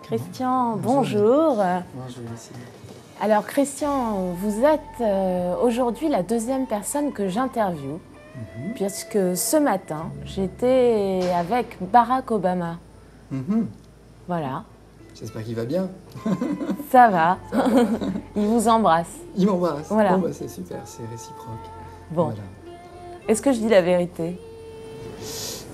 Christian, bonjour. Bonjour, merci. Alors Christian, vous êtes aujourd'hui la deuxième personne que j'interviewe, puisque ce matin, j'étais avec Barack Obama. Voilà. J'espère qu'il va bien. Ça va. Il vous embrasse. Il m'embrasse. Voilà. Bon, bah, c'est super, c'est réciproque. Bon. Voilà. Est-ce que je dis la vérité?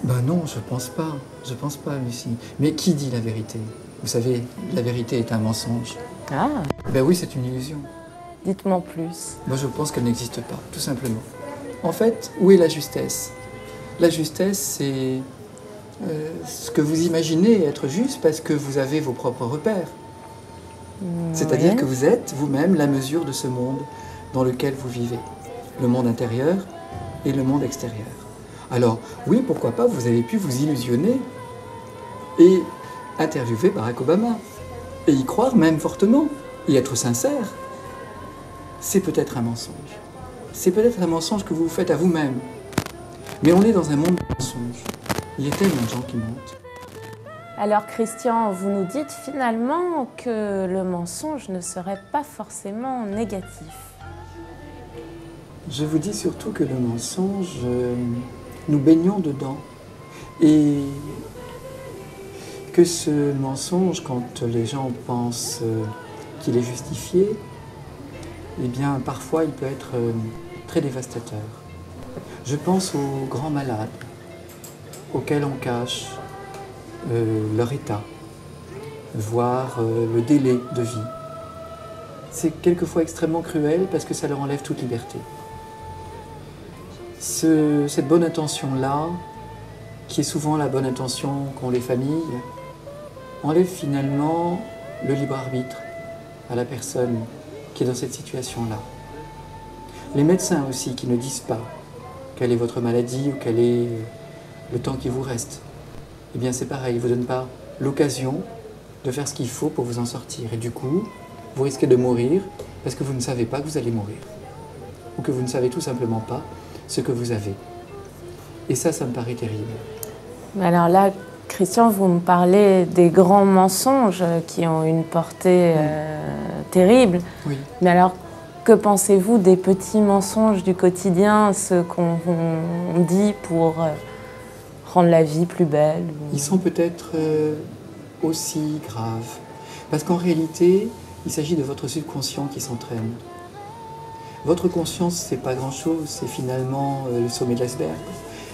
Ben non, je pense pas. Je pense pas, Lucie. Mais qui dit la vérité? Vous savez, la vérité est un mensonge. Ah, Ben oui, c'est une illusion. dites-moi plus. Moi, je pense qu'elle n'existe pas, tout simplement. En fait, où est la justesse? La justesse, c'est ce que vous imaginez être juste parce que vous avez vos propres repères. C'est-à-dire que vous êtes vous-même la mesure de ce monde dans lequel vous vivez. Le monde intérieur et le monde extérieur. Alors, oui, pourquoi pas, vous avez pu vous illusionner et interviewer Barack Obama. Et y croire même fortement. Et être sincère. C'est peut-être un mensonge. C'est peut-être un mensonge que vous vous faites à vous-même. Mais on est dans un monde de mensonges. Il y a tellement de gens qui mentent. Alors Christian, vous nous dites finalement que le mensonge ne serait pas forcément négatif. Je vous dis surtout que le mensonge, nous baignons dedans. Et que ce mensonge, quand les gens pensent qu'il est justifié, eh bien parfois il peut être très dévastateur. Je pense aux grands malades, auxquels on cache leur état, voire le délai de vie. C'est quelquefois extrêmement cruel parce que ça leur enlève toute liberté. Cette bonne intention-là, qui est souvent la bonne intention qu'ont les familles, enlève finalement le libre arbitre à la personne qui est dans cette situation-là. Les médecins aussi qui ne disent pas quelle est votre maladie ou quel est le temps qui vous reste, eh bien c'est pareil, ils ne vous donnent pas l'occasion de faire ce qu'il faut pour vous en sortir. Et du coup, vous risquez de mourir parce que vous ne savez pas que vous allez mourir. Ou que vous ne savez tout simplement pas ce que vous avez. Et ça me paraît terrible. Alors là, Christian, vous me parlez des grands mensonges qui ont une portée terrible. Oui. Mais alors, que pensez-vous des petits mensonges du quotidien, ceux qu'on dit pour rendre la vie plus belle? Ils sont peut-être aussi graves. Parce qu'en réalité, il s'agit de votre subconscient qui s'entraîne. Votre conscience, c'est pas grand-chose, c'est finalement le sommet de l'iceberg.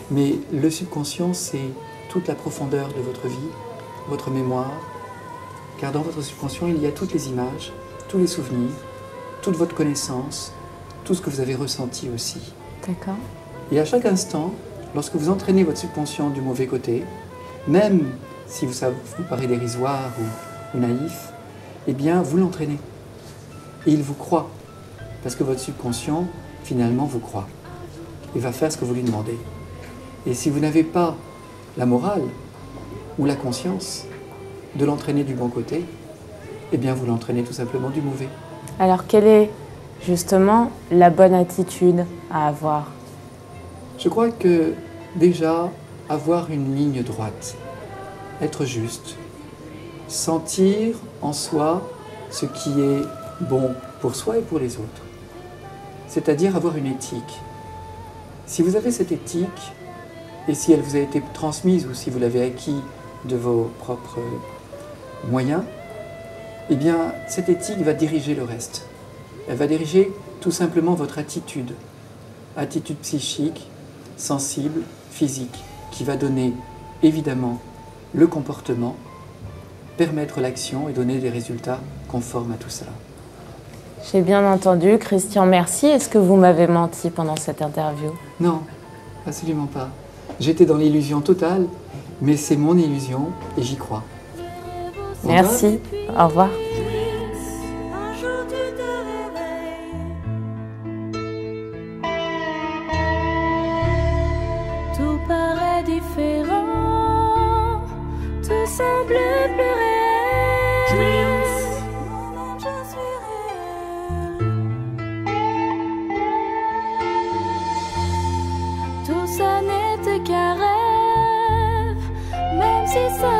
Mais le subconscient, c'est toute la profondeur de votre vie, votre mémoire. Car dans votre subconscient, il y a toutes les images, tous les souvenirs, toute votre connaissance, tout ce que vous avez ressenti aussi. D'accord. Et à chaque instant, lorsque vous entraînez votre subconscient du mauvais côté, même si ça vous paraît dérisoire ou naïf, eh bien, vous l'entraînez. Et il vous croit. Parce que votre subconscient, finalement, vous croit. Il va faire ce que vous lui demandez. Et si vous n'avez pas la morale ou la conscience de l'entraîner du bon côté, eh bien, vous l'entraînez tout simplement du mauvais. Alors, quelle est justement la bonne attitude à avoir? Je crois que déjà, avoir une ligne droite, être juste, sentir en soi ce qui est bon pour soi et pour les autres. C'est-à-dire avoir une éthique. Si vous avez cette éthique, et si elle vous a été transmise ou si vous l'avez acquis de vos propres moyens, eh bien, cette éthique va diriger le reste. Elle va diriger tout simplement votre attitude. Attitude psychique, sensible, physique, qui va donner évidemment le comportement, permettre l'action et donner des résultats conformes à tout cela. J'ai bien entendu. Christian, merci. Est-ce que vous m'avez menti pendant cette interview? Non, absolument pas. J'étais dans l'illusion totale, mais c'est mon illusion et j'y crois. Merci. Au revoir. Un jour tu te réveilles, tout paraît différent, tout semble plus réel. Moi-même je suis réel. Tout ça n'était qu'un rêve, même si ça